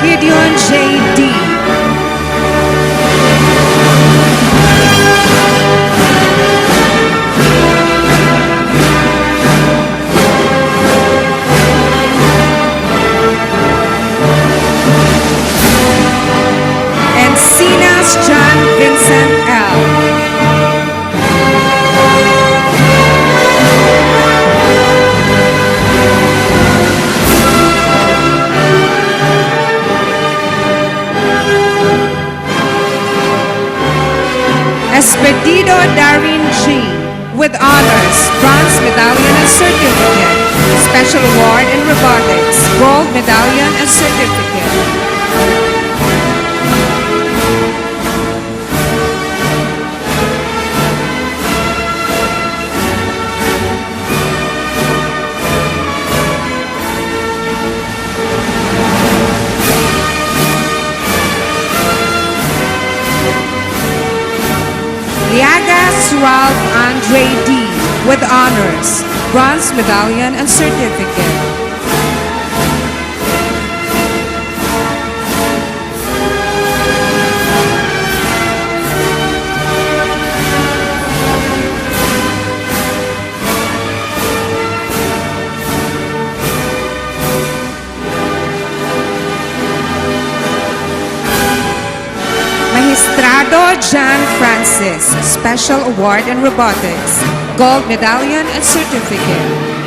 Gideon J.D. Encinas John Vincent L. Espedido Darren G. with honors, bronze medallion and certificate, special award in robotics, gold medallion and certificate. Liagas Ralph Andre D. with honors, bronze medallion and certificate. Magistrado John Francis, Special Award in Robotics, Gold Medallion and Certificate.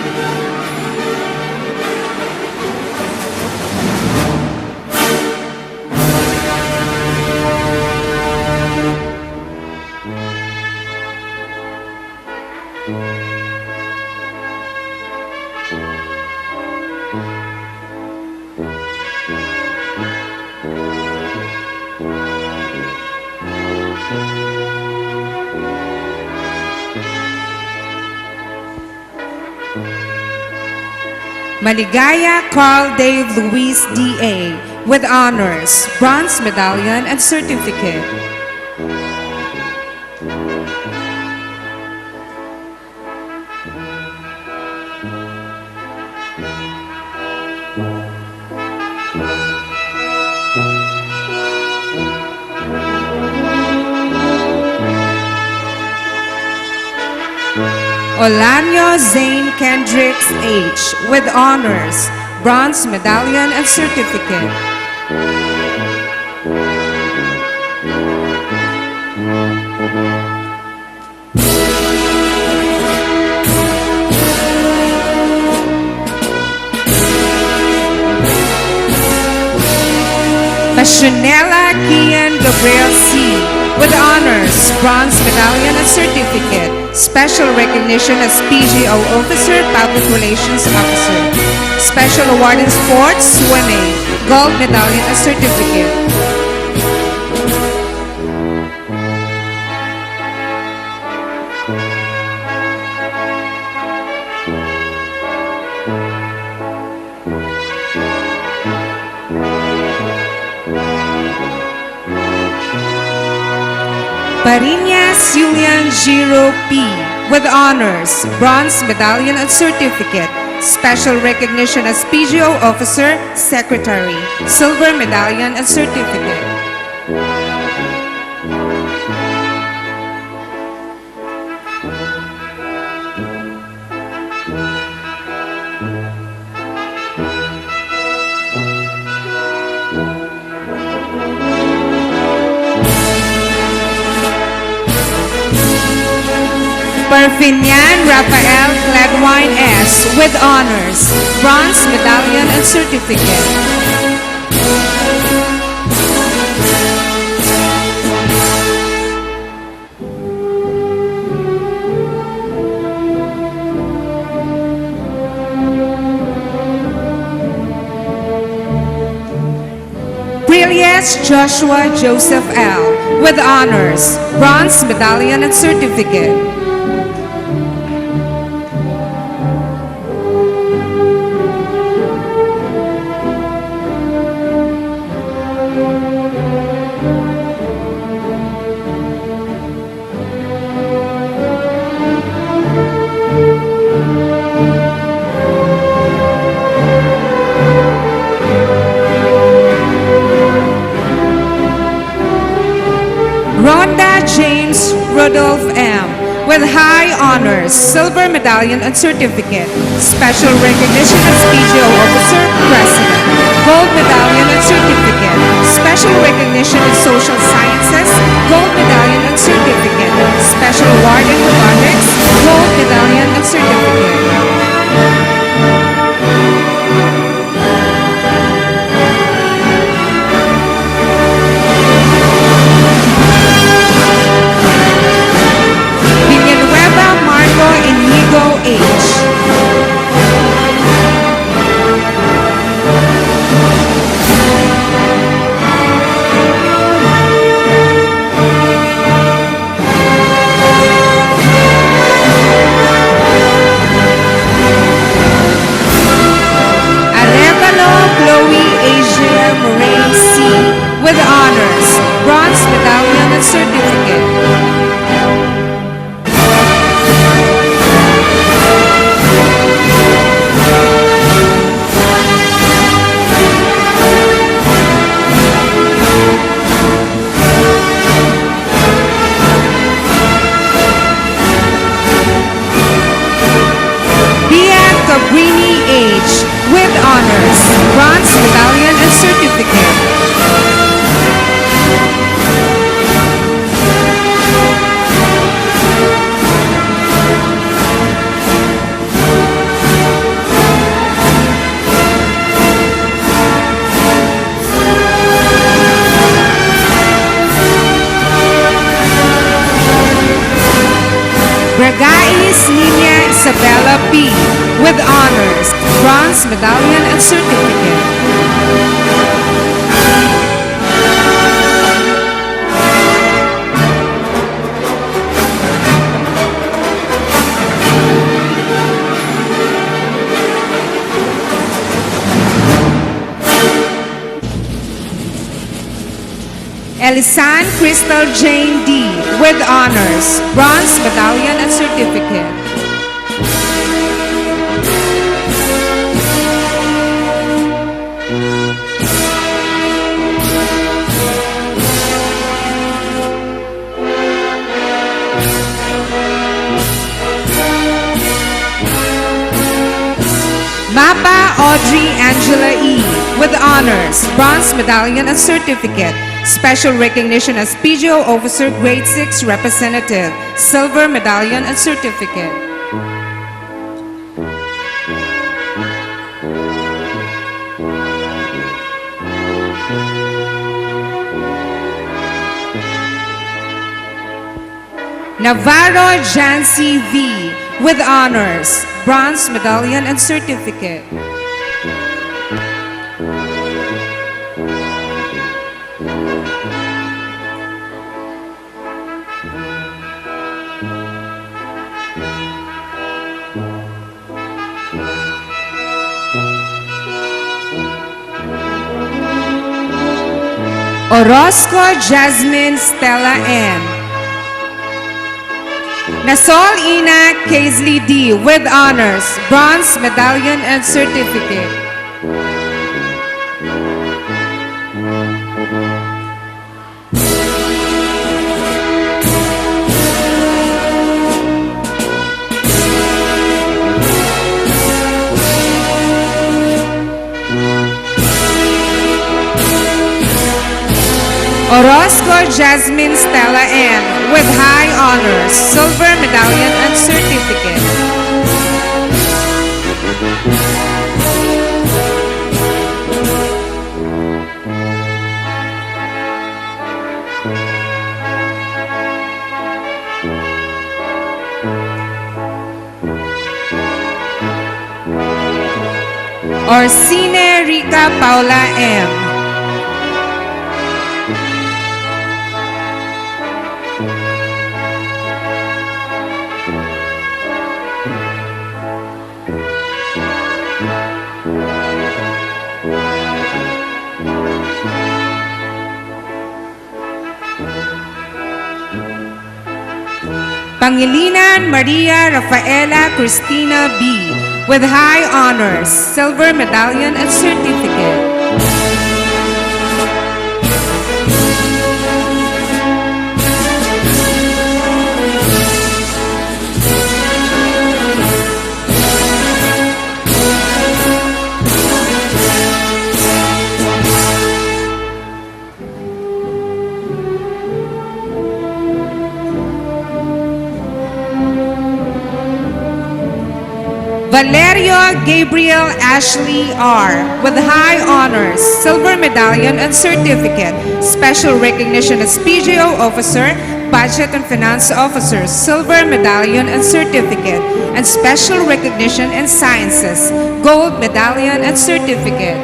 Maligaya Carl Dave Luis D.A. with honors, bronze medallion and certificate. Olanio Zane Kendricks H. with honors, bronze medallion and certificate. Pasionella Kian Gabriel C. with honors, bronze medallion and certificate. Special recognition as PGO Officer, Public Relations Officer. Special award in sports, swimming, gold medallion and certificate. Parinas Julian Giro P. with honors, bronze medallion and certificate. Special recognition as PGO Officer, Secretary, silver medallion and certificate. Perfinian Rafael Gladwine S. with honors, bronze medallion and certificate. Brillius Joshua Joseph L. with honors, bronze medallion and certificate. James Rudolph M. with high honors, silver medallion and certificate, special recognition as PGO officer, president, gold medallion and certificate, special recognition in social sciences, gold medallion and certificate, special award in robotics, gold medallion and certificate. Villanueva Marco Inigo H. Arevalo Chloe Asia Moray C. with honors, bronze medallion and certificate. Cabrini H. with honors, bronze medallion and certificate. Bragais Nina Isabella P. with honors, bronze medallion and certificate. Elisan Crystal Jane D. with honors, bronze medallion and certificate. Mapa Audrey Angela E. with honors, bronze medallion and certificate, special recognition as PGO officer grade 6 representative, silver medallion and certificate. Navarro Jancy V. with honors, bronze medallion and certificate. Orozco Jasmine Stella N. Nasol Ina Kaisley D. with honors, bronze medallion and certificate. Orozco Jasmine Stella N. with high honors, silver medallion and certificate. Orsine Rica Paula M. Pangilinan Maria Rafaela Cristina B. with high honors, silver medallion and certificate. Valerio Gabriel Ashley R. with high honors, silver medallion and certificate, special recognition as PGO officer, budget and finance officer, silver medallion and certificate, and special recognition in sciences, gold medallion and certificate.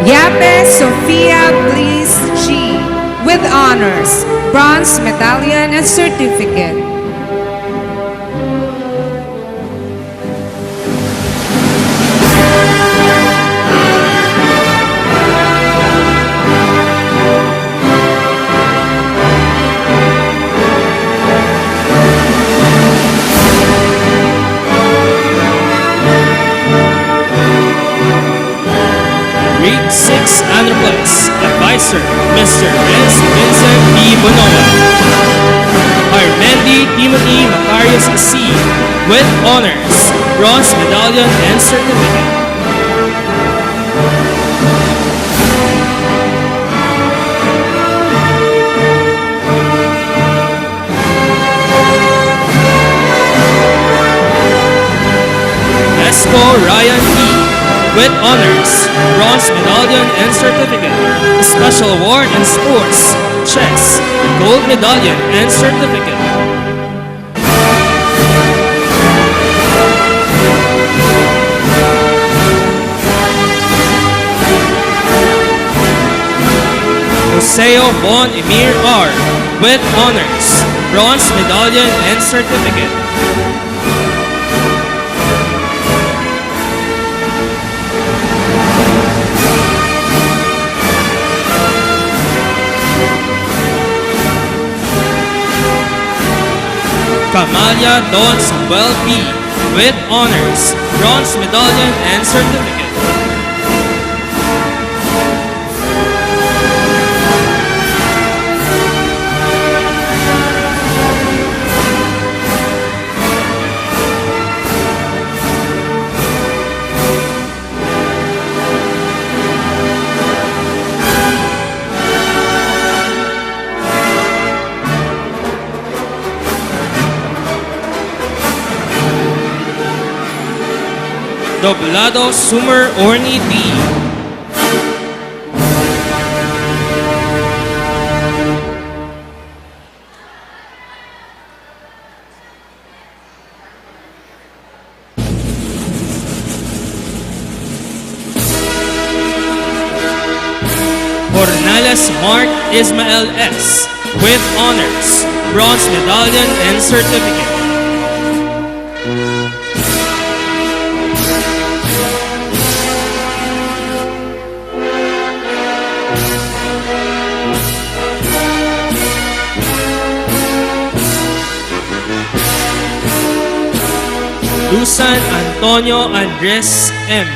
Yape Sofia Bliss G. with honors, bronze medallion and certificate. Grade 6 Honor Plus, Advisor, Mr. S. Vincent B. Bonoa. Armendi Timothy Macarius C. with honors, bronze medallion and certificate. Esco Ryan E. with honors, bronze medallion and certificate, special award in sports, chess, gold medallion and certificate. Joseo Von Emir R. with honors, bronze medallion and certificate. Camalia Don Samuel P. with honors, bronze medallion and certificate. Doblado Sumer Orni D. Jornales Mark Ismael S. with honors, bronze medallion and certificate. Lusan Antonio Andres M.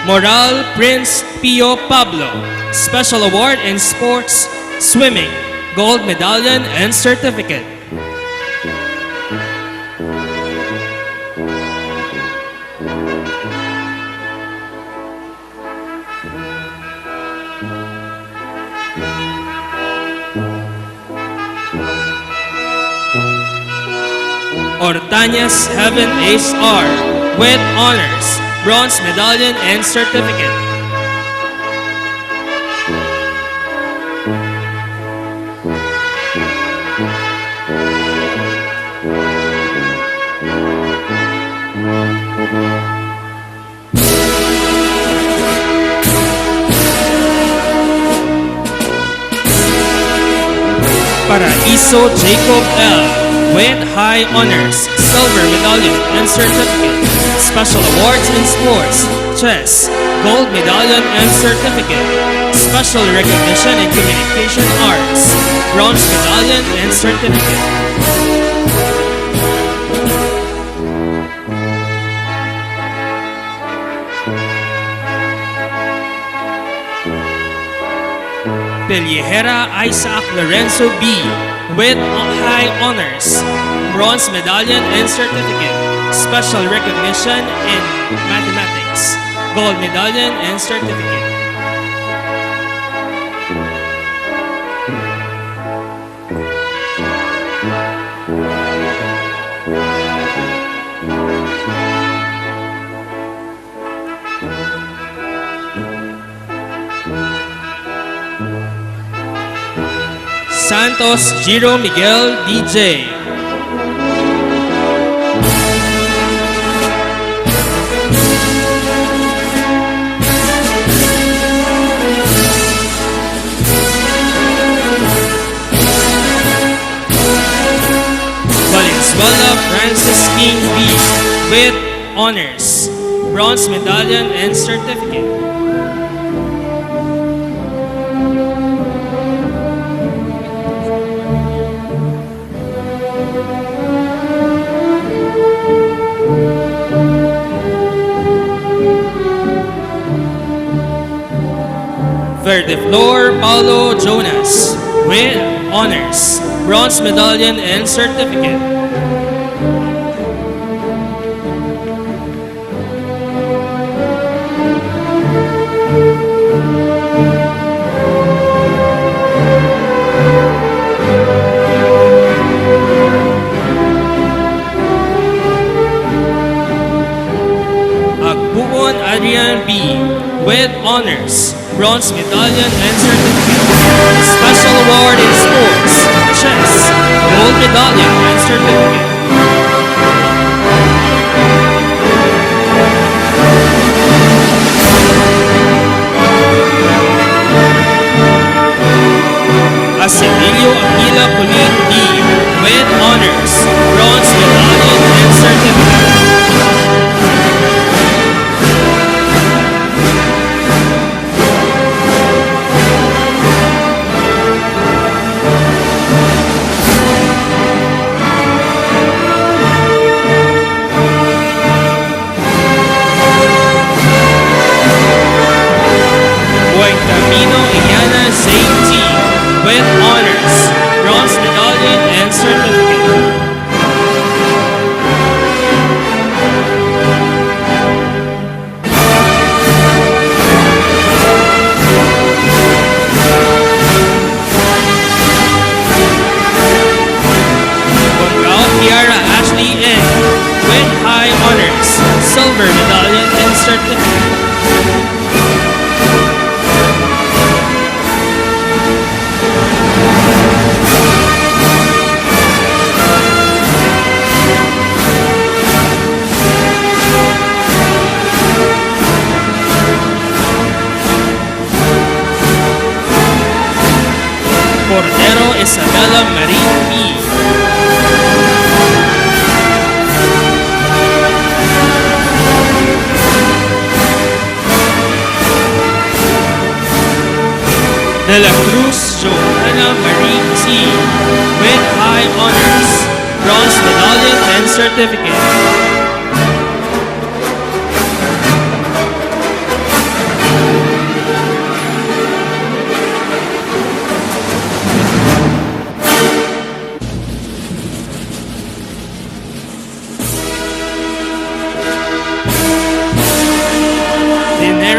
Moral Prince Pio Pablo, Special Award in Sports, Swimming, Gold Medallion and Certificate. Ortañez Heaven Ace R. with honors, bronze medallion and certificate. Paraiso Jacob L. with high honors, silver medallion and certificate, special awards in sports, chess, gold medallion and certificate, special recognition in communication arts, bronze medallion and certificate. Peliejera Isaac Lorenzo B. with high honors, bronze medallion and certificate, special recognition in mathematics, gold medallion and certificate. Santos Giro Miguel DJ. Valenzuela Francis King B. with honors, bronze medallion and certificate. Verdeflor Paulo Jonas with honors, bronze medallion and certificate. Agbuon Adrian B. with honors, bronze medallion and certificate. Special award in sports, chess, gold medallion and certificate. Asilio Aquila Colin D. with honors, bronze medallion and certificate. Camino Iyana Zane T. with honors, bronze medallion and certificate. Bongao Kiara Ashley N. with high honors, silver medallion and certificate. Cordero Isabella Marie P. De la Cruz Johanna Marie T. with high honors, bronze medallion and certificate.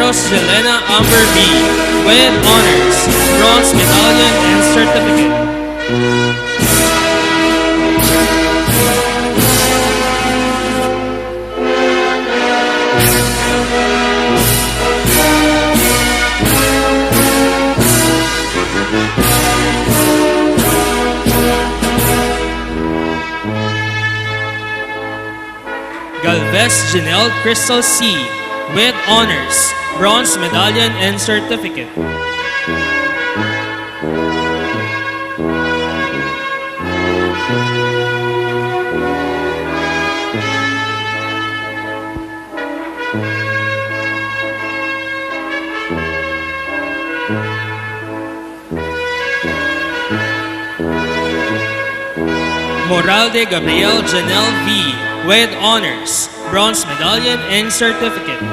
Selena Amber B. with honors, bronze medallion and certificate. Galvez Janelle Crystal C. with honors, bronze medallion and certificate. Moralde Gabriel Janelle V. with honors, bronze medallion and certificate.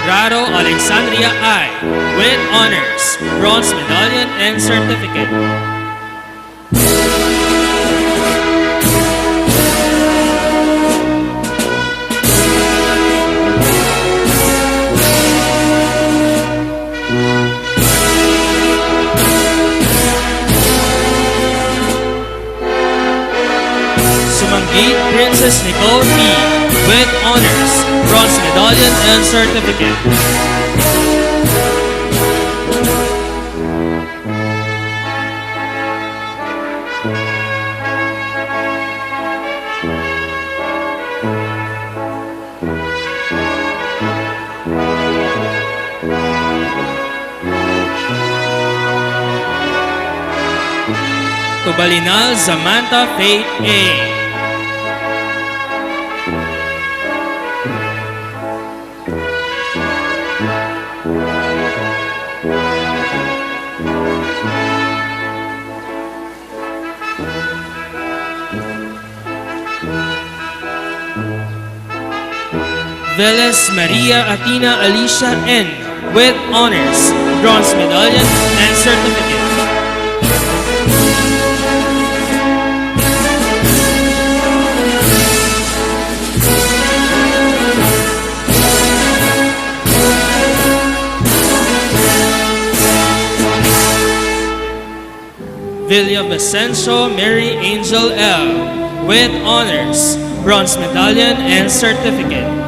Raro Alexandria I, with honors, bronze medallion and certificate. Sumanggit Princess Nicole P, with honors, bronze medallion and certificate. Tubalinal Samantha Faith A. Velez Maria Athena Alicia N, with honors, bronze medallion and certificate. Villa Vicencio Mary Angel L, with honors, bronze medallion and certificate.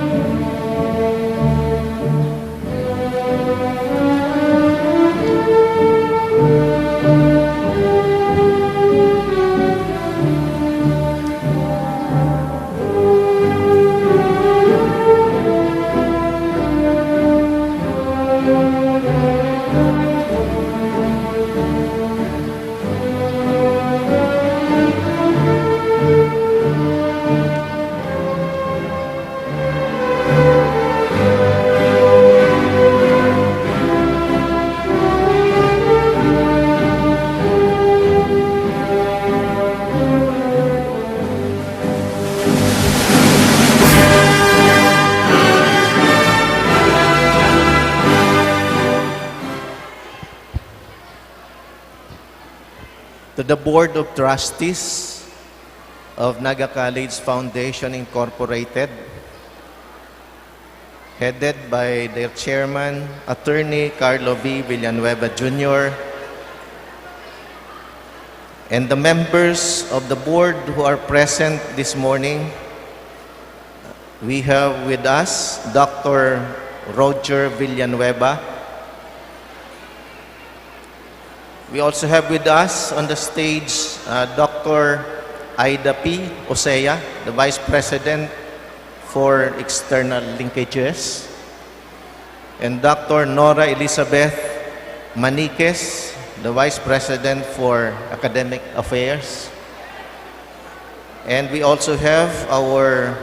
To the Board of Trustees of Naga College Foundation Incorporated, headed by their chairman, Attorney Carlo V. Villanueva Jr., and the members of the board who are present this morning. We have with us Dr. Roger Villanueva. We also have with us on the stage Dr. Aida P. Osea, the Vice President for External Linkages, and Dr. Nora Elizabeth Maniquez, the Vice President for Academic Affairs. And we also have our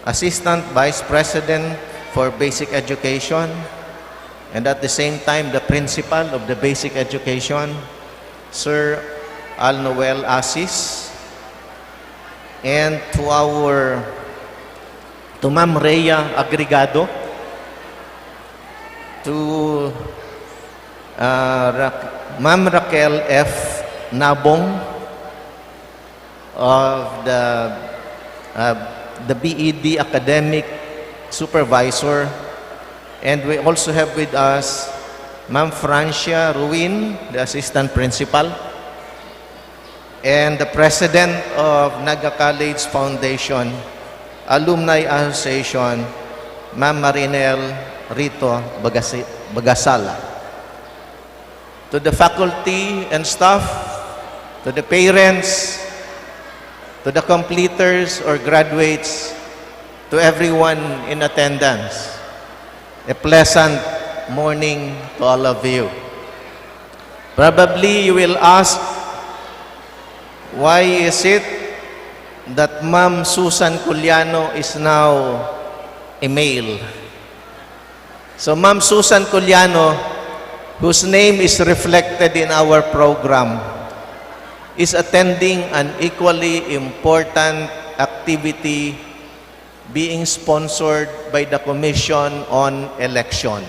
Assistant Vice President for Basic Education, and at the same time, the Principal of the Basic Education, Sir Al Noel Asis. And to Ma'am Rhea Agregado, to Ma'am Raquel F. Nabong of the BED Academic Supervisor. And we also have with us Ma'am Francia Ruin, the Assistant Principal, and the President of Naga College Foundation Alumni Association, Ma'am Marinel Rito Bagasala. To the faculty and staff, to the parents, to the completers or graduates, to everyone in attendance, a pleasant morning to all of you. Probably you will ask, why is it that Ma'am Susan Culiano is now a male? So Ma'am Susan Culiano, whose name is reflected in our program, is attending an equally important activity being sponsored by the Commission on Election.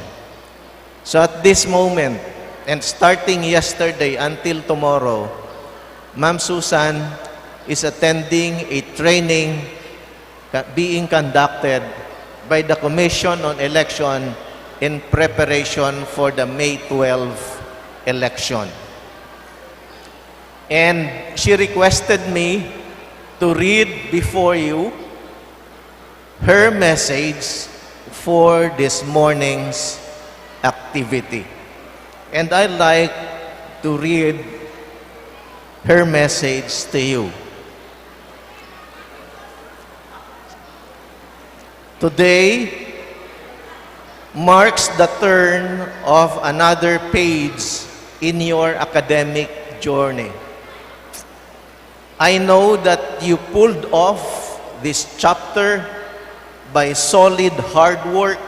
So at this moment, and starting yesterday until tomorrow, Ma'am Susan is attending a training being conducted by the Commission on Election in preparation for the May 12 election. And she requested me to read before you her message for this morning's activity. And I'd like to read her message to you. Today marks the turn of another page in your academic journey. I know that you pulled off this chapter by solid hard work,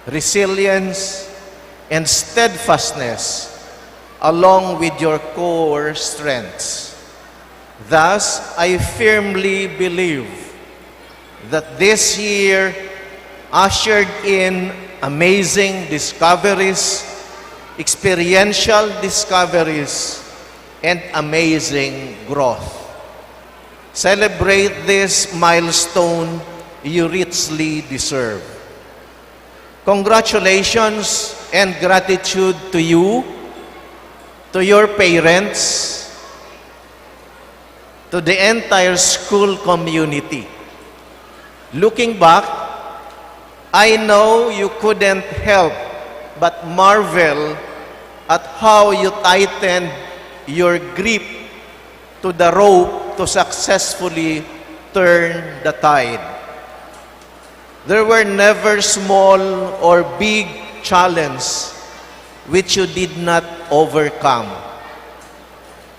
resilience, and steadfastness, along with your core strengths. Thus, I firmly believe that this year ushered in amazing discoveries, experiential discoveries, and amazing growth. Celebrate this milestone you richly deserve. Congratulations and gratitude to you, to your parents, to the entire school community. Looking back, I know you couldn't help but marvel at how you tightened your grip to the rope to successfully turn the tide. There were never small or big challenges which you did not overcome.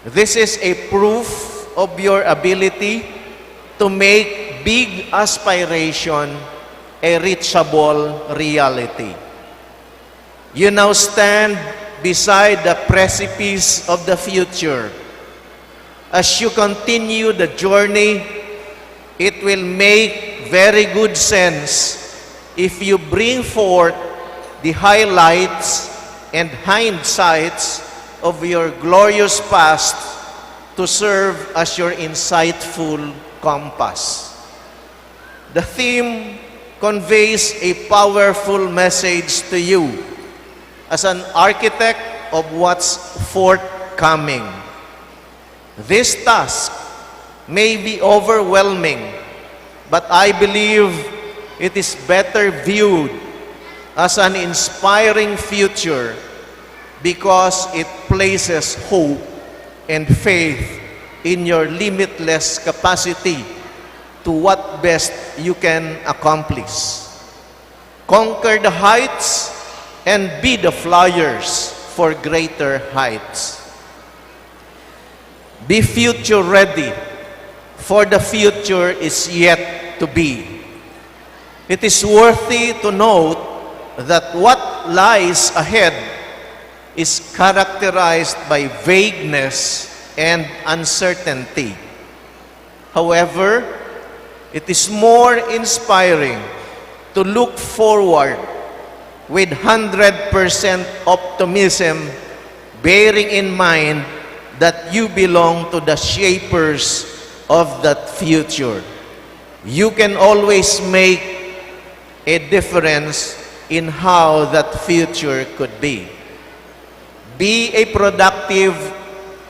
This is a proof of your ability to make big aspiration a reachable reality. You now stand beside the precipice of the future. As you continue the journey, it will make very good sense if you bring forth the highlights and hindsights of your glorious past to serve as your insightful compass. The theme conveys a powerful message to you as an architect of what's forthcoming. This task may be overwhelming, but I believe it is better viewed as an inspiring future because it places hope and faith in your limitless capacity to what best you can accomplish. Conquer the heights and be the flyers for greater heights. Be future ready, for the future is yet to be. It is worthy to note that what lies ahead is characterized by vagueness and uncertainty. However, it is more inspiring to look forward with 100% optimism, bearing in mind that you belong to the shapers of that future. You can always make a difference in how that future could be. Be a productive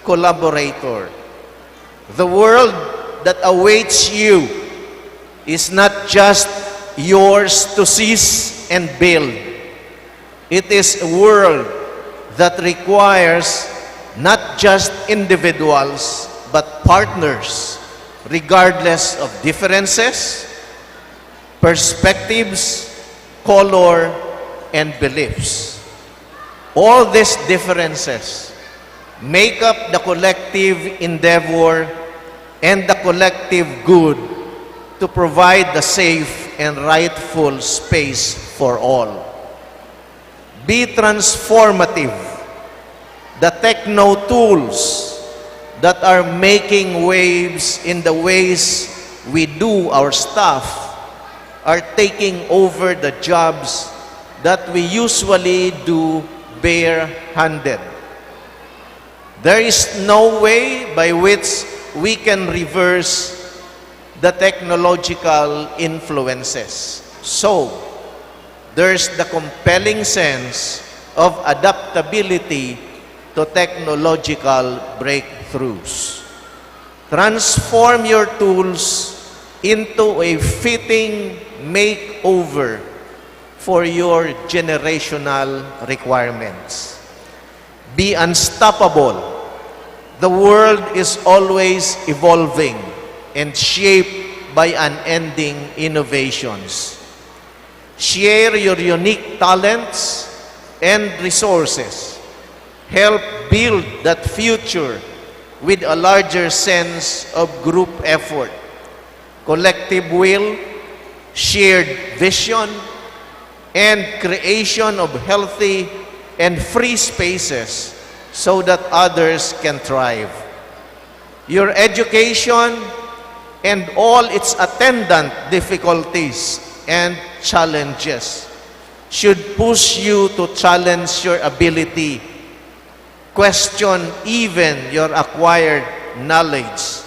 collaborator. The world that awaits you is not just yours to seize and build. It is a world that requires not just individuals, but partners, regardless of differences, perspectives, color, and beliefs. All these differences make up the collective endeavor and the collective good to provide the safe and rightful space for all. Be transformative. The techno tools that are making waves in the ways we do our stuff are taking over the jobs that we usually do bare-handed. There is no way by which we can reverse the technological influences. So, there's the compelling sense of adaptability to technological breakthroughs. Transform your tools into a fitting makeover for your generational requirements. Be unstoppable. The world is always evolving and shaped by unending innovations. Share your unique talents and resources. Help build that future with a larger sense of group effort, collective will, shared vision, and creation of healthy and free spaces so that others can thrive. Your education and all its attendant difficulties and challenges should push you to challenge your ability, question even your acquired knowledge,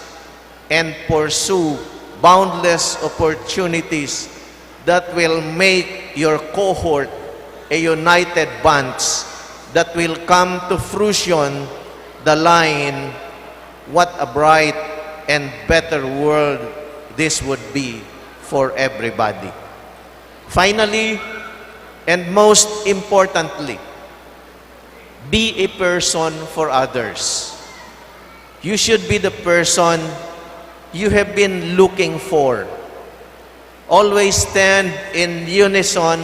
and pursue boundless opportunities that will make your cohort a united bunch that will come to fruition the line, what a bright and better world this would be for everybody. Finally, and most importantly, be a person for others. You should be the person you have been looking for. Always stand in unison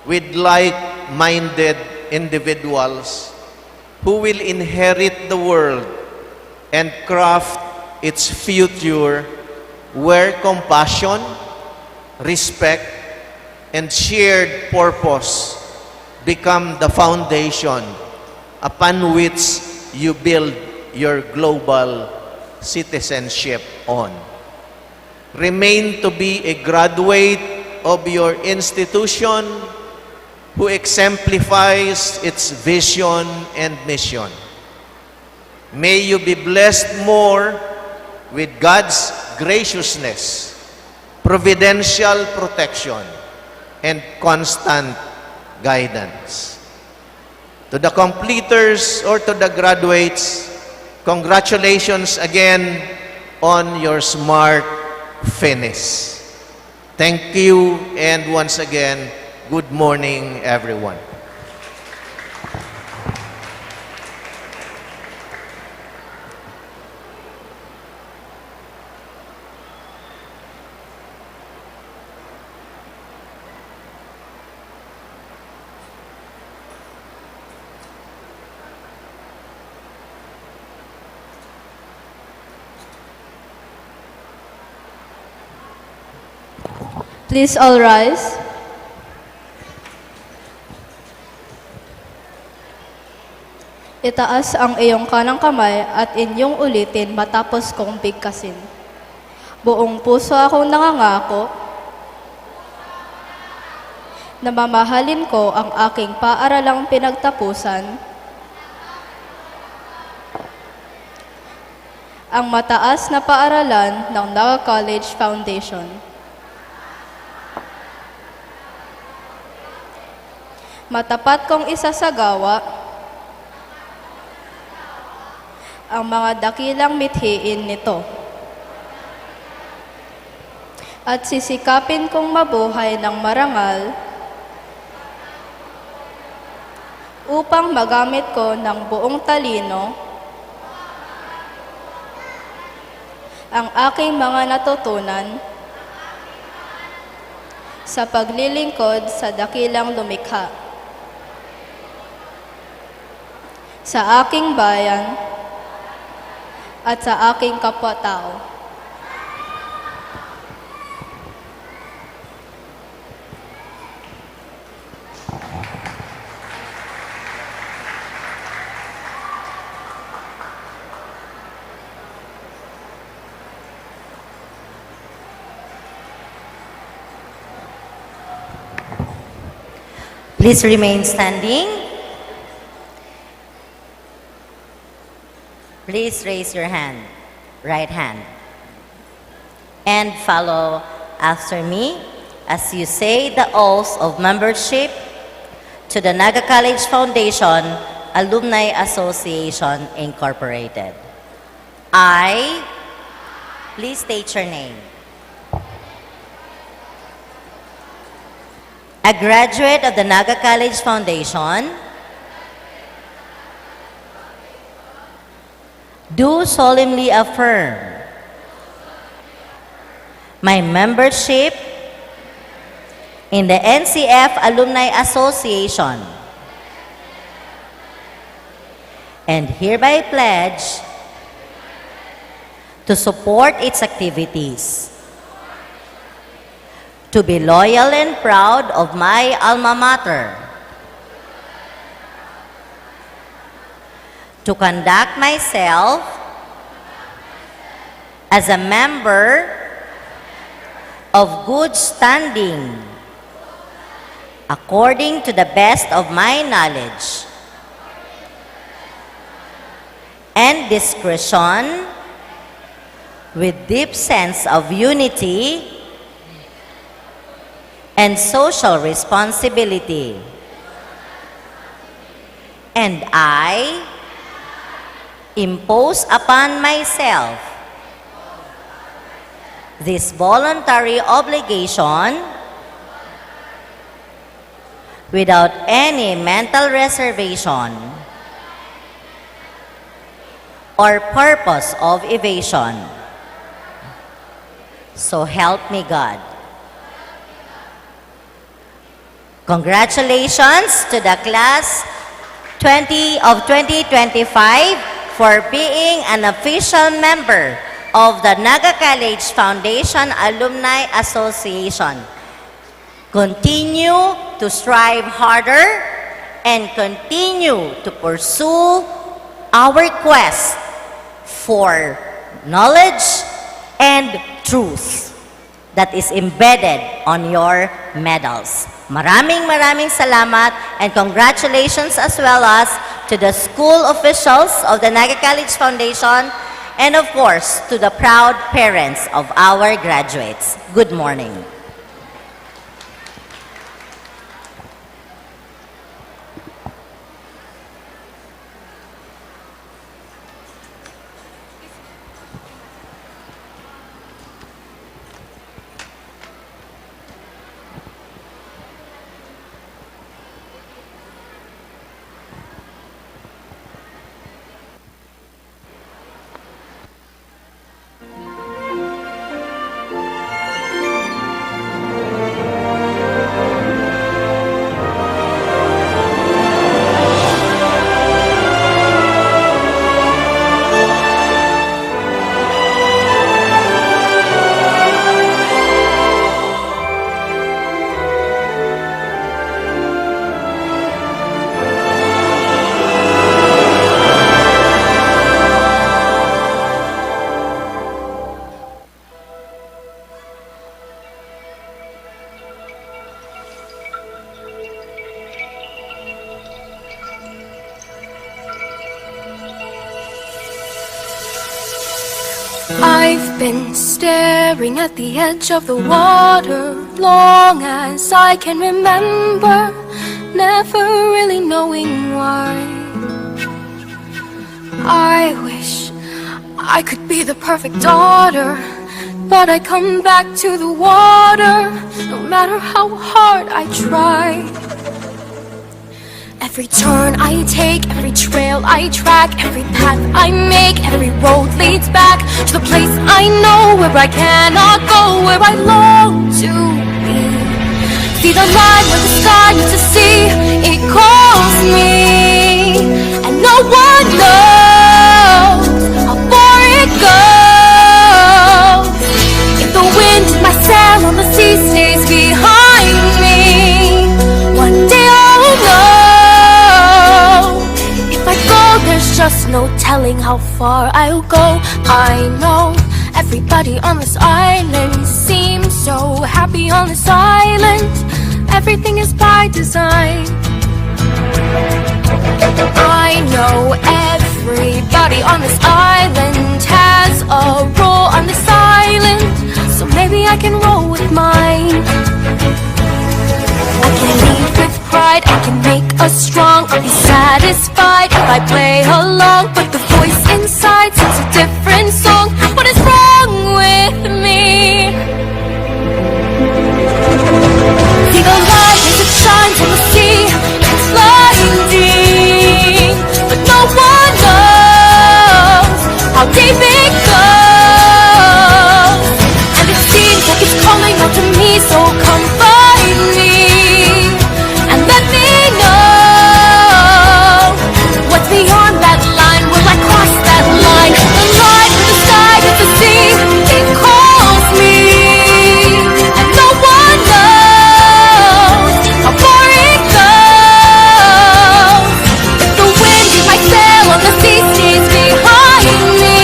with like-minded individuals who will inherit the world and craft its future where compassion, respect, and shared purpose become the foundation upon which you build your global citizenship on. Remain to be a graduate of your institution who exemplifies its vision and mission. May you be blessed more with God's graciousness, providential protection, and constant guidance. To the completers or to the graduates, congratulations again on your smart finish. Thank you, and once again, good morning, everyone. Please all rise. Itaas ang iyong kanang kamay at inyong ulitin matapos kong bigkasin. Buong puso akong nangangako na mamahalin ko ang aking paaralang pinagtapusan, ang mataas na paaralan ng Naga College Foundation. Matapat kong isasagawa ang mga dakilang mithiin nito at sisikapin kong mabuhay ng marangal upang magamit ko ng buong talino ang aking mga natutunan sa paglilingkod sa dakilang lumikha, sa aking bayan at sa aking kapwa-tao. Please remain standing. Please raise your hand, right hand, and follow after me as you say the oath of membership to the Naga College Foundation Alumni Association Incorporated. I, please state your name. A graduate of the Naga College Foundation, do solemnly affirm my membership in the NCF Alumni Association and hereby pledge to support its activities, to be loyal and proud of my alma mater, to conduct myself as a member of good standing according to the best of my knowledge and discretion, with deep sense of unity and social responsibility. And I impose upon myself this voluntary obligation without any mental reservation or purpose of evasion. So help me God. Congratulations to the class 2025 for being an official member of the Naga College Foundation Alumni Association. Continue to strive harder and continue to pursue our quest for knowledge and truth that is embedded on your medals. Maraming salamat and congratulations as well as to the school officials of the Naga College Foundation and of course to the proud parents of our graduates. Good morning. I've been staring at the edge of the water long as I can remember, never really knowing why. I wish I could be the perfect daughter, but I come back to the water no matter how hard I try. Every turn I take, every trail I track, every path I make, every road leads back to the place I know where I cannot go, where I long to be. See the line where the sky used to see, it calls me, and no one knows how far it goes. If the wind in my sail on the sea stays behind me, one day I'll know. There's just no telling how far I'll go. I know everybody on this island seems so happy on this island, everything is by design. I know everybody on this island has a role on this island, so maybe I can roll with mine. I can lead with pride, I can make us strong. I'll be satisfied if I play along, but the voice inside sings a different song. What is wrong with me? See the light as it shines on the sea. It's blinding, but no one knows how deep it goes. And it seems like it's calling out to me, so come find me and let me know what's beyond that line. Will I cross that line? The line to the sky, to the sea. It calls me, and no one knows how far it goes. The wind in my sail on the sea stays behind me.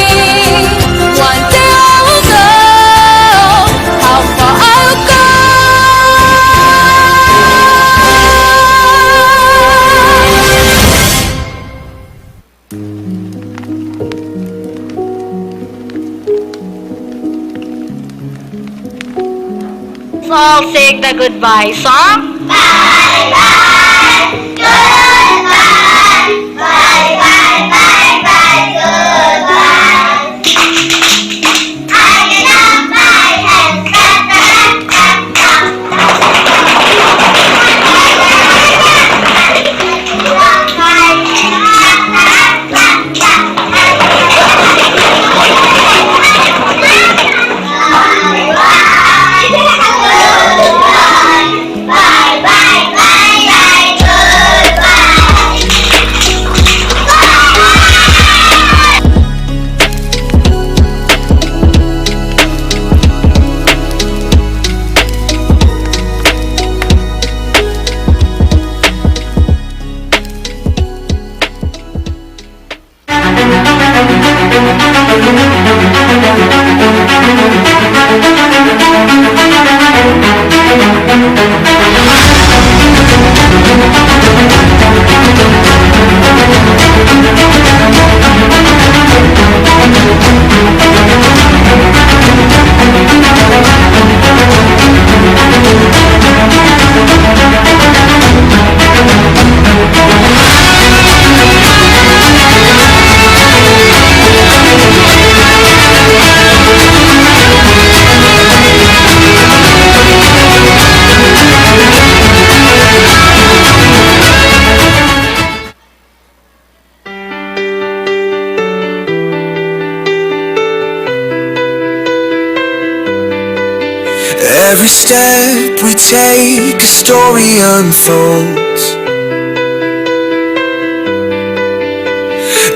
One day I'll know how far I'll go. Let's all sing the goodbye song. Every step we take, a story unfolds.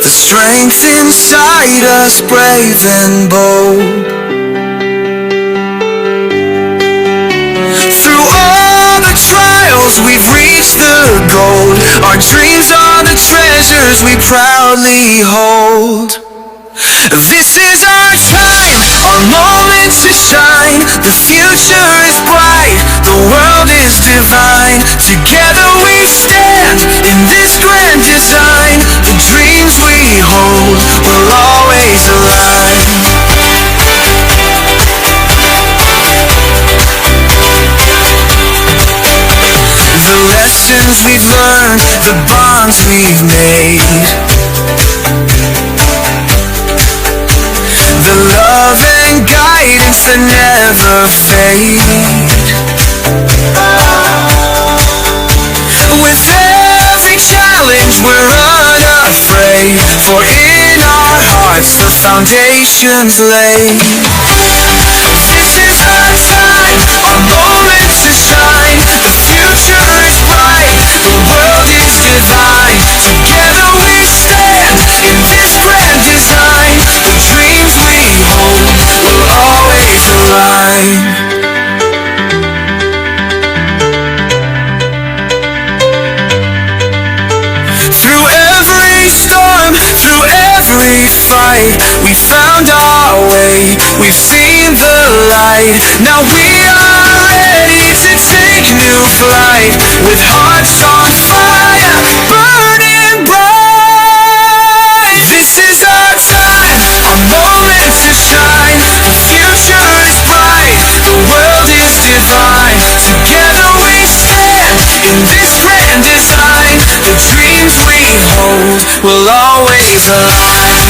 The strength inside us, brave and bold. Through all the trials, we've reached the goal. Our dreams are the treasures we proudly hold. This is our time, our moment to shine. The future is bright, the world is divine. Together we stand in this grand design. The dreams we hold will always align. The lessons we've learned, the bonds we've made, the love and guidance that never fade. With every challenge we're unafraid, for in our hearts the foundation's laid. This is our time, our moment to shine. The future is bright, the world is divine. Together we stand in this grand design. The dreams we hold will always align. Through every storm, through every fight, bright. We found our way, we've seen the light. Now we are ready to take new flight, with hearts on fire, burning bright. This is our time, our moment to shine. The future is bright, the world is divine. Together we stand in this grand design. The dreams we hold will always align.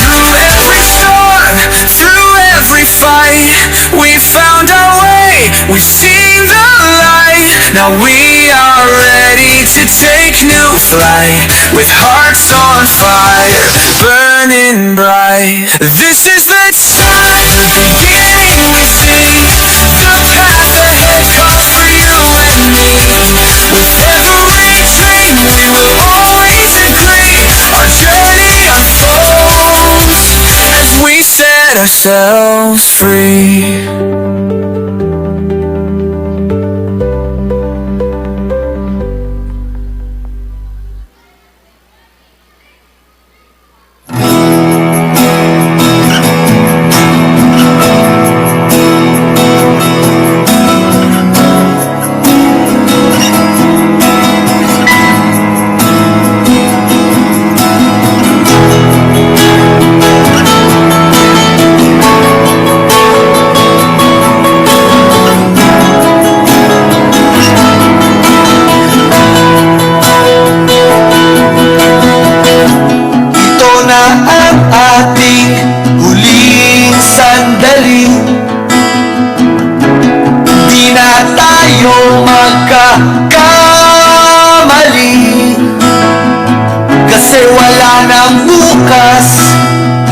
Through every storm, through every fight, we found our way, we've seen the light. Now we are ready to take new flight, with hearts on fire, burning bright. This is the time, the beginning we see. The path ahead calls for you and me. With every dream we will always agree. Our journey unfolds as we set ourselves free.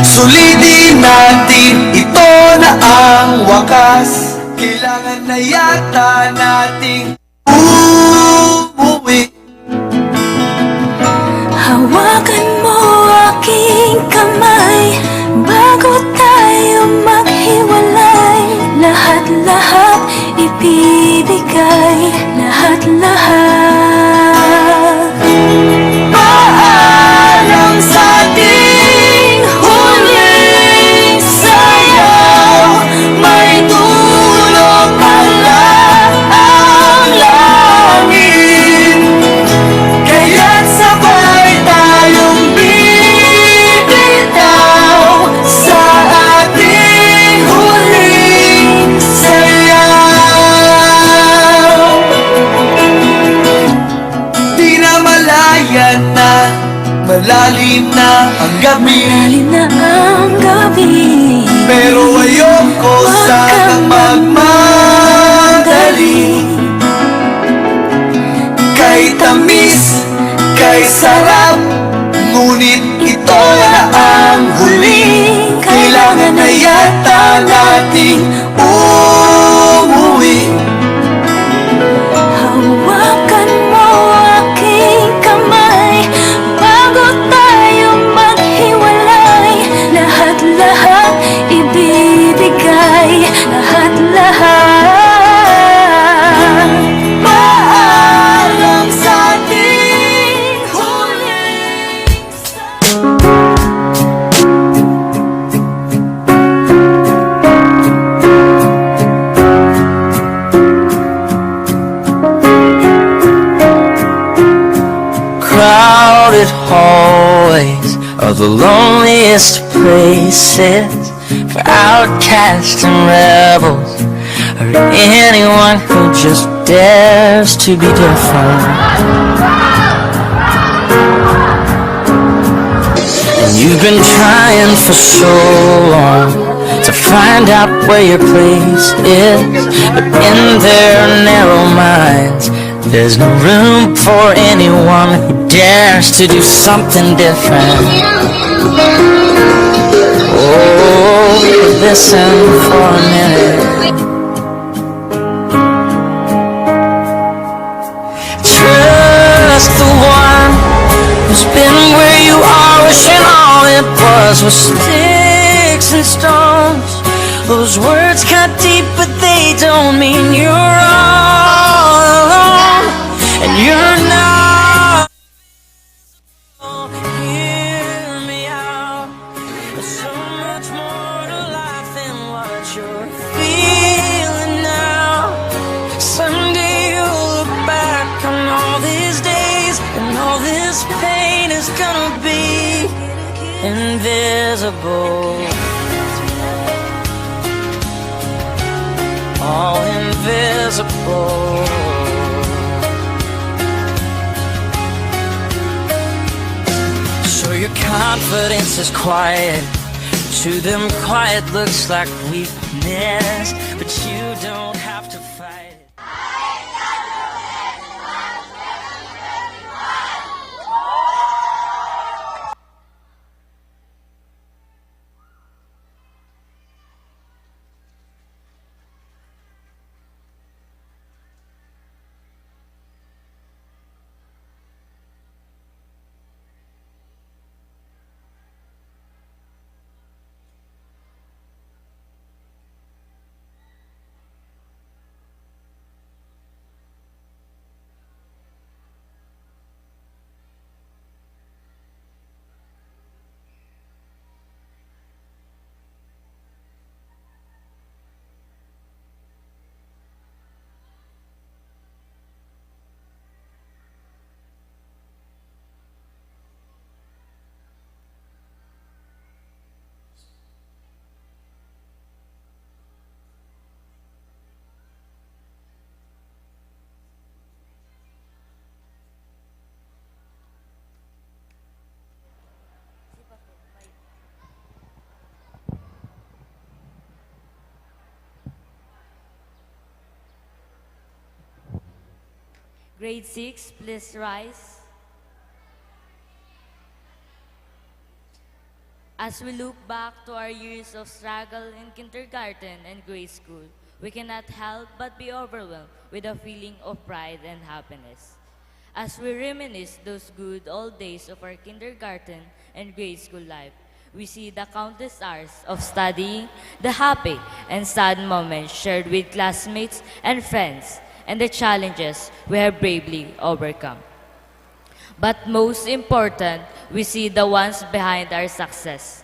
Sulitin natin, ito na ang wakas. Kailangan na yata nating umuwi. Hawakan mo aking kamay bago tayo maghiwalay. Lahat-lahat ibibigay, lahat-lahat. Paalam sa ating huling sayaw. May dulong pala ang langit, kaya't sabay tayong bibitaw sa ating huling sayaw. Di na malayan na, malalim na ang gabi. Malalim na ang gabi, Pero ayoko sanang magmadali. Kay tamis, kay sarap, ngunit ito na ang huli. Kailangan na yata nating umuwi. hawakan mo aking kamay bago tayo maghiwalay. Lahat-lahat ibibigay, lahat-lahat. Paalam sa ating huling Crowded hallways are the loneliest places for outcasts and rebels, or anyone who just dares to be different. And you've been trying for so long to find out where your place is, but in their narrow minds there's no room for anyone who dares to do something different. Oh, listen for a minute. Trust the one who's been where you are, wishing all it was sticks and stones. Those words cut deep, but they don't mean you're all alone. And you're gonna be invisible. All invisible. Sure, your confidence is quiet. To them, quiet looks like weakness, but you don't have to fight it. Grade 6, please rise. As we look back to our years of struggle in kindergarten and grade school, we cannot help but be overwhelmed with a feeling of pride and happiness. As we reminisce those good old days of our kindergarten and grade school life, we see the countless hours of studying, the happy and sad moments shared with classmates and friends, and the challenges we have bravely overcome. But most important, we see the ones behind our success,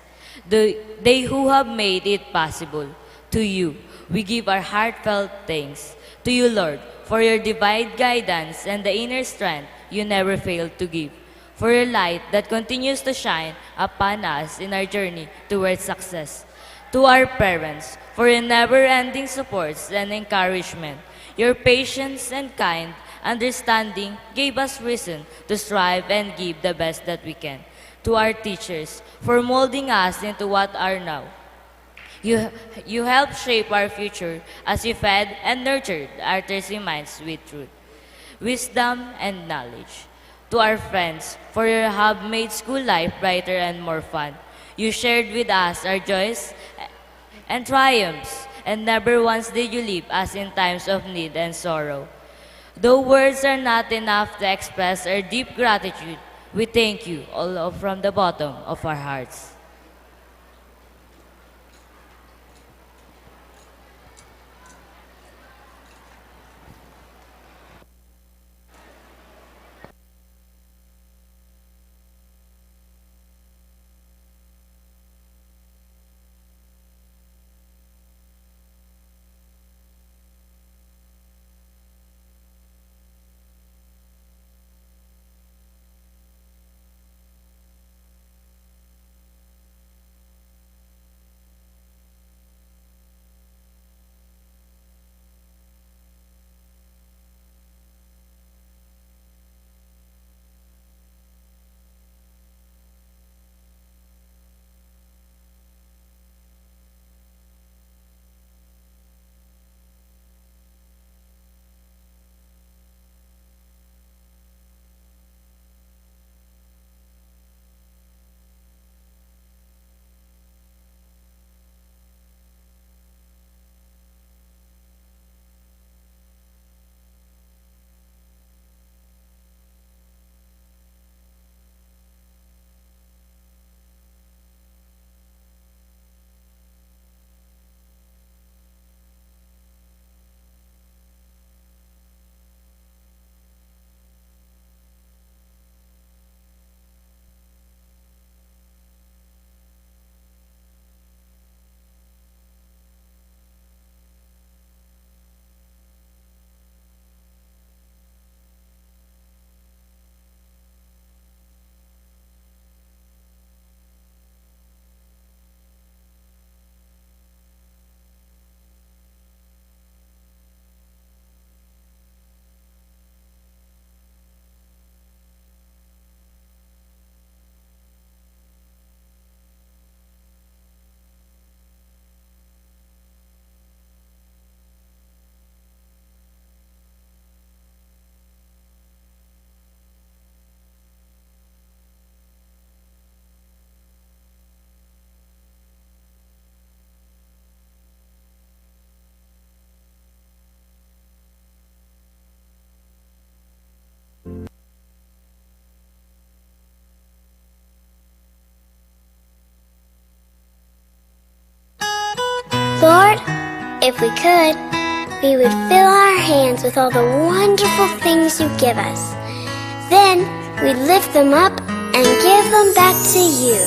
they who have made it possible. To you, we give our heartfelt thanks. To you, Lord, for your divine guidance and the inner strength you never fail to give. For your light that continues to shine upon us in our journey towards success. To our parents, for your never-ending supports and encouragement. Your patience and kind understanding gave us reason to strive and give the best that we can. To our teachers, for molding us into what are now. You helped shape our future as you fed and nurtured our thirsty minds with truth, wisdom, and knowledge. To our friends, for you have made school life brighter and more fun. You shared with us our joys and triumphs, and never once did you leave us in times of need and sorrow. Though words are not enough to express our deep gratitude, we thank you all from the bottom of our hearts. If we could, we would fill our hands with all the wonderful things you give us. Then we'd lift them up and give them back to you.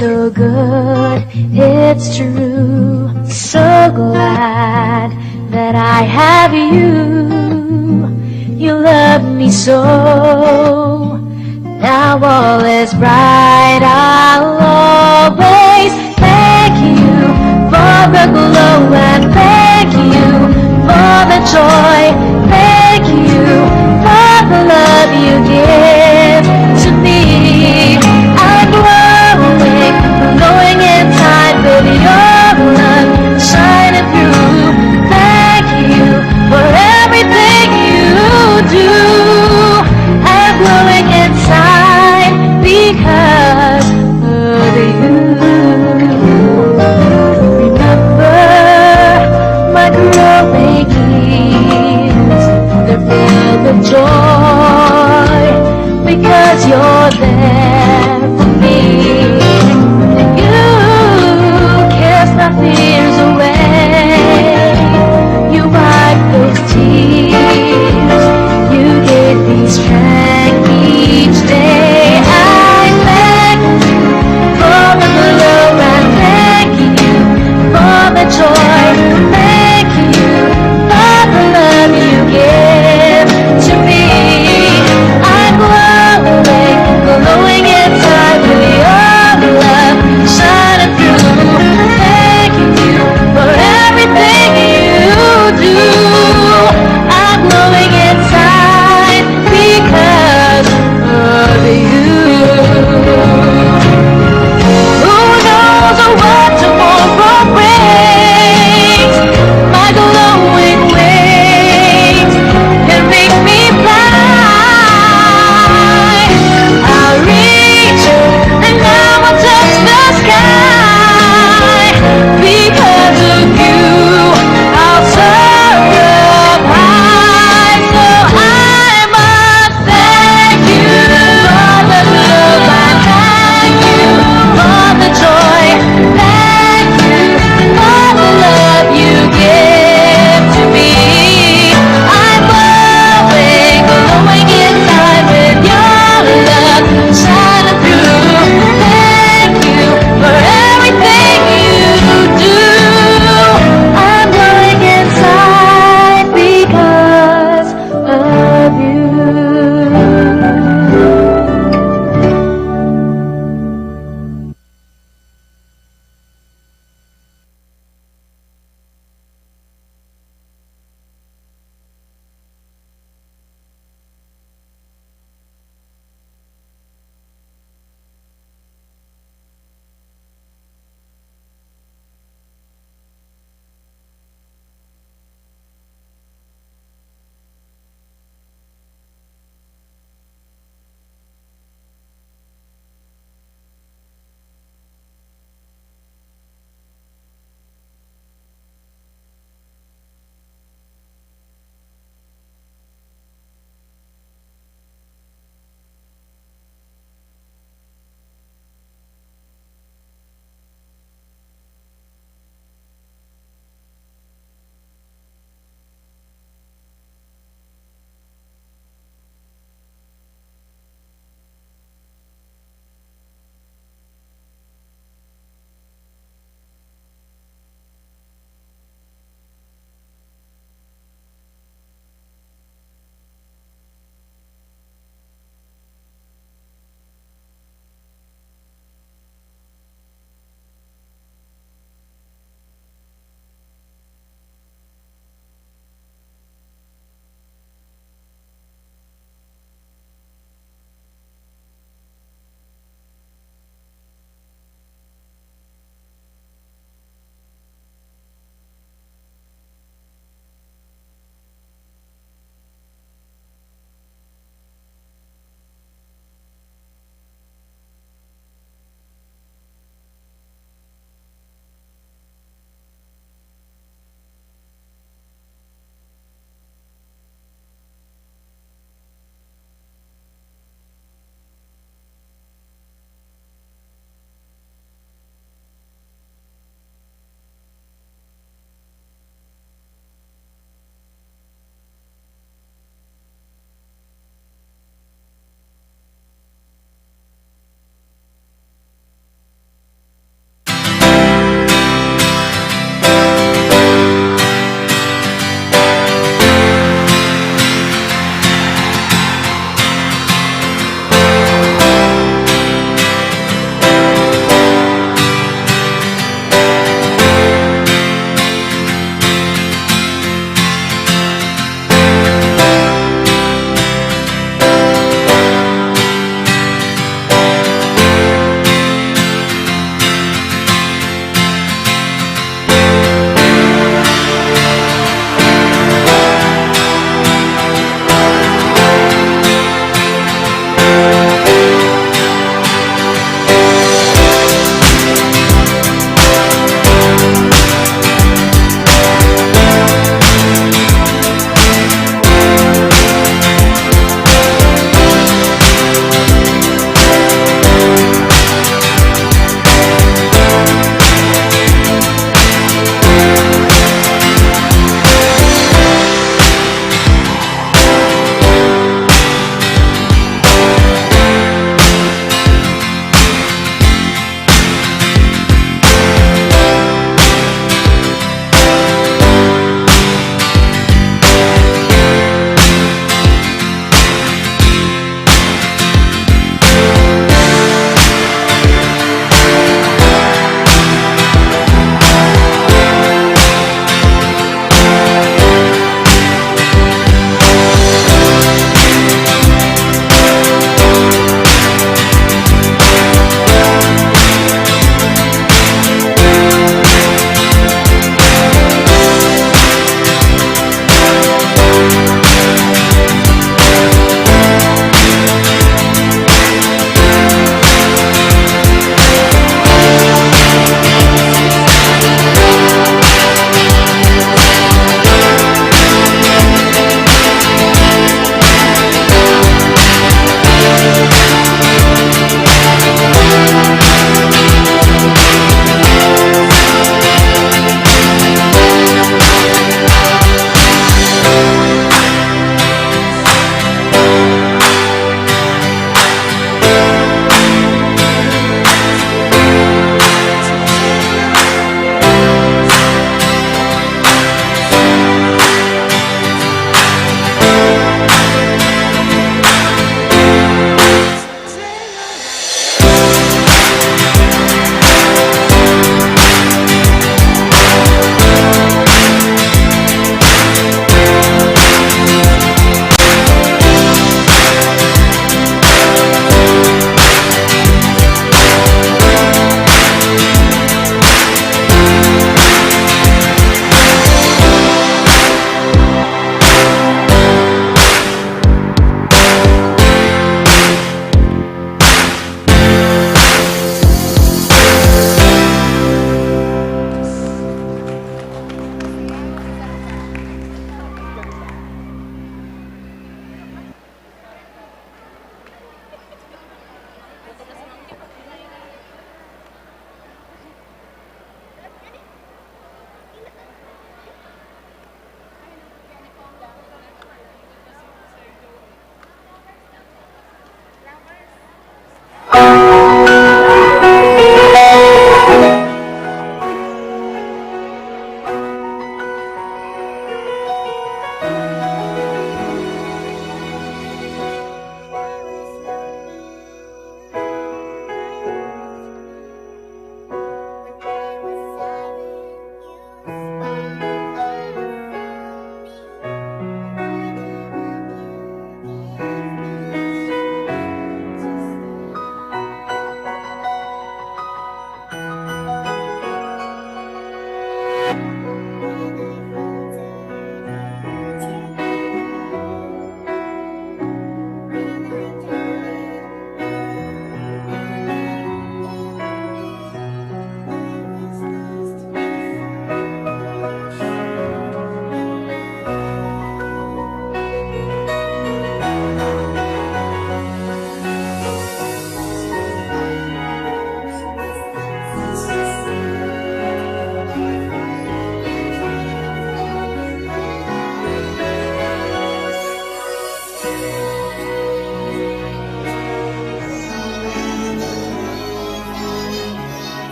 So good, it's true. So glad that I have you. You love me so. Now all is bright. I'll always thank you for the glow and thank you for the joy. Thank you for the love you give to me. I'm glowing inside with your love shining through. Thank you for everything you do. I'm glowing inside because of you. Remember my growing years, they're filled with joy because you're there for me. My fears away. You wipe those tears. You give me strength each day. I thank you for the glow and thank you for the joy. Thank you for the love you give to me. I'm glowing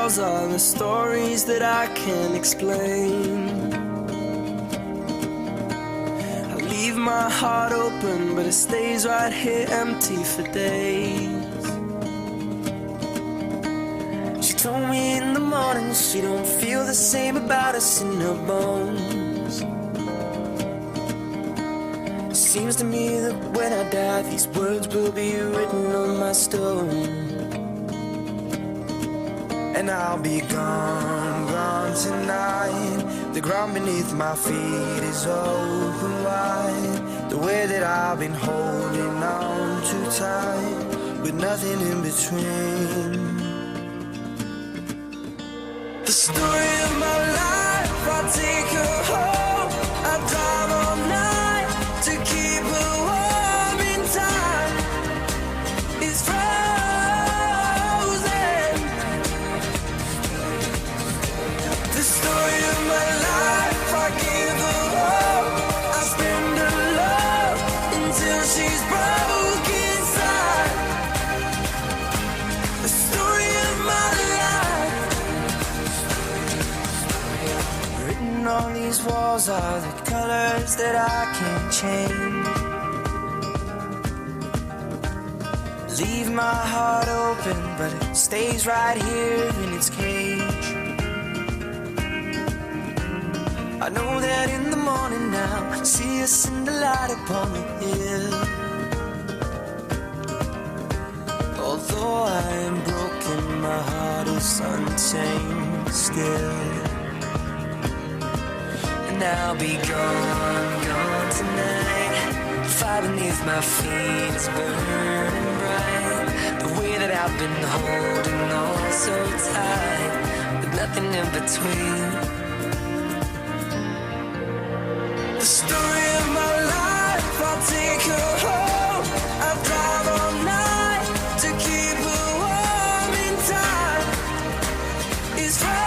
walls are the stories that I can't explain. I leave my heart open, but it stays right here empty for days. She told me in the morning she don't feel the same about us in her bones. Seems to me that when I die, these words will be written on my stone. And I'll be gone, gone tonight. The ground beneath my feet is open wide. The way that I've been holding on too tight, with nothing in between. The story of my life, I take her home. I drive all night to keep her warm in time. It's frozen. The story of my life, I give her hope. I spend her love until she's broke inside. The story of my life. Written on these walls are the colors that I can't change. Leave my heart open, but it stays right here in its cage. I know that in the morning now, see us in the light upon the hill. Although I am broken, my heart is untamed still. And I'll be gone, gone tonight. The fire beneath my feet is burning bright. The way that I've been holding on so tight, with nothing in between. The story of my life, I'll take her home. I'll drive all night to keep her warm in time. It's frozen.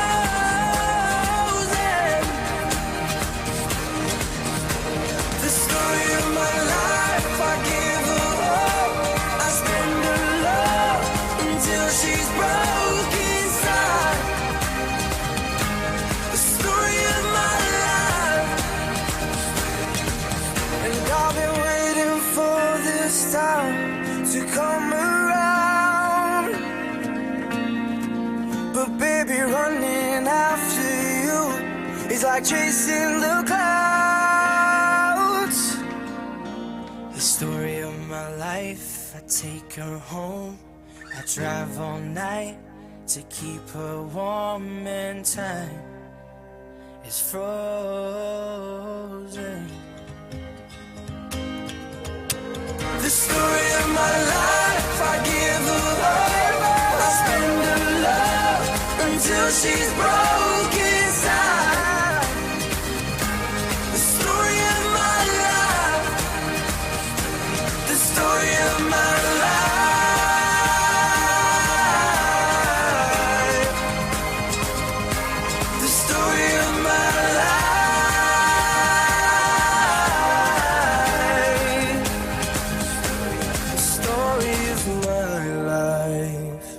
The story of my life, I give her hope. I spend her love until she's broke inside. The story of my life. And I've been waiting for this time to come around. But baby, running after you is like chasing the clouds. The story of my life, I take her home. I drive all night to keep her warm and time is frozen. The story of my life, I give her hope. I spend her love until she's broke inside. The story of my life. The story of my life. The story of my life. The story of my life.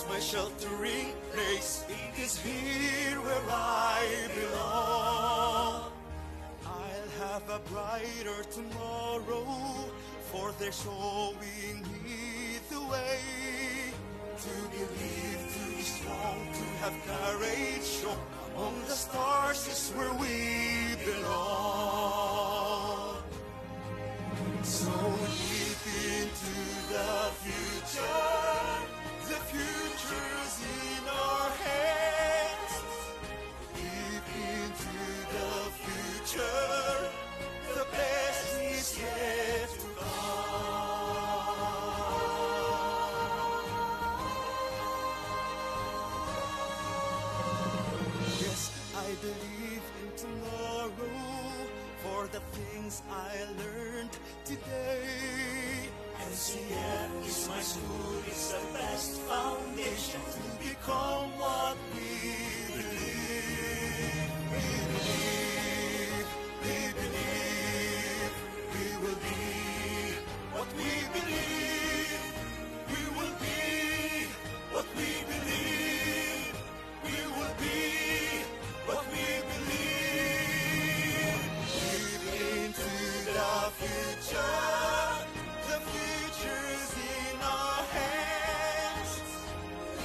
my sheltering place. It is here where I belong. I'll have a brighter tomorrow, for they're showing me the way. To believe, to be strong, to have courage, show among the stars is where we belong. So deep into the future's in our hands. Deep into the future, the best is yet to come. Yes, I believe in tomorrow, for the things I learned today. NCF is my school, it's the best foundation to become what we believe. We believe, we believe, we will be what we believe. We will be what we believe. We will be what we believe. Live into the future. The future's in our hands.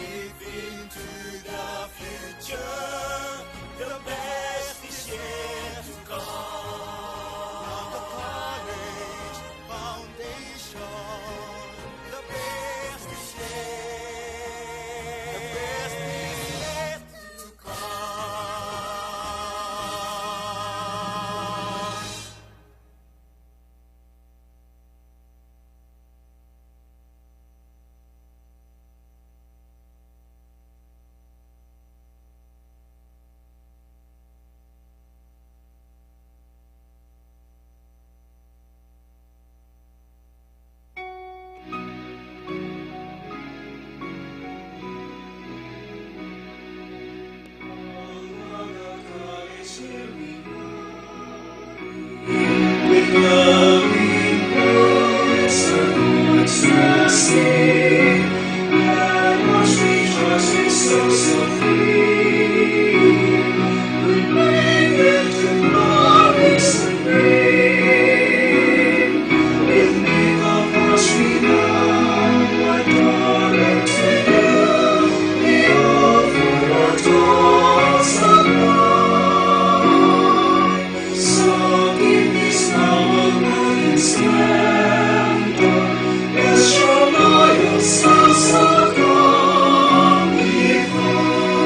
Live into the future. The best is yet to come. Now the college foundation. The best is yet. The best is yet to come. With loving words and voices sing, let us rejoice in songs so free. We bring it to glories and rain. With name of us we now, my daughter, to you, we offer our thoughts above. Song in this hour of splendor, as your loyal sons of God we fall.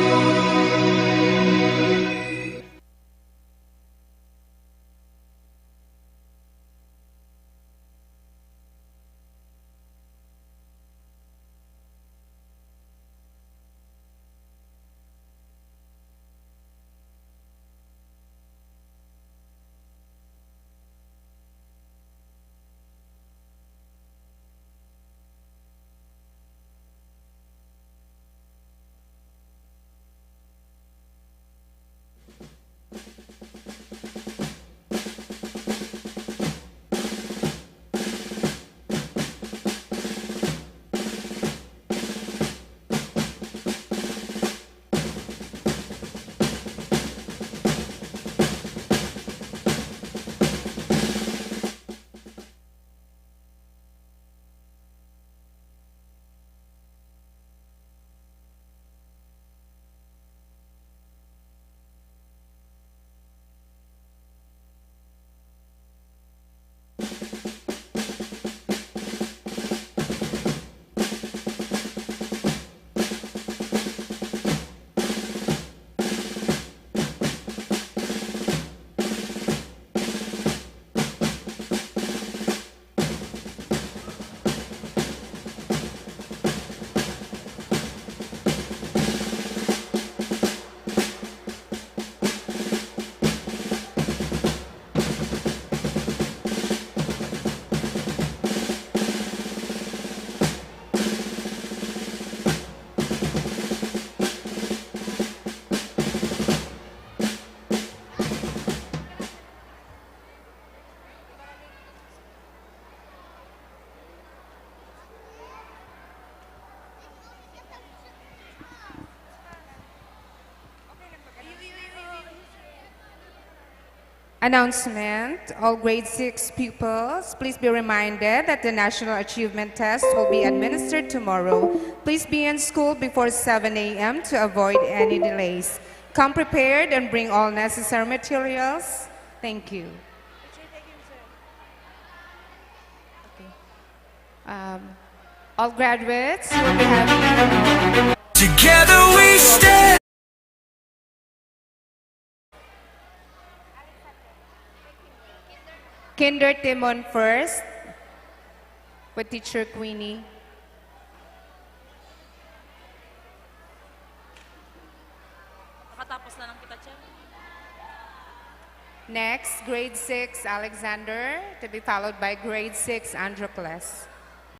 Announcement. All grade 6 pupils, please be reminded that the National Achievement Test will be administered tomorrow. Please be in school before 7 a.m. to avoid any delays. Come prepared and bring all necessary materials. Thank you. All graduates will be having... Together we stand. Kinder Timon first, with Teacher Queenie. Next, grade 6 Alexander, to be followed by grade 6 Androcles.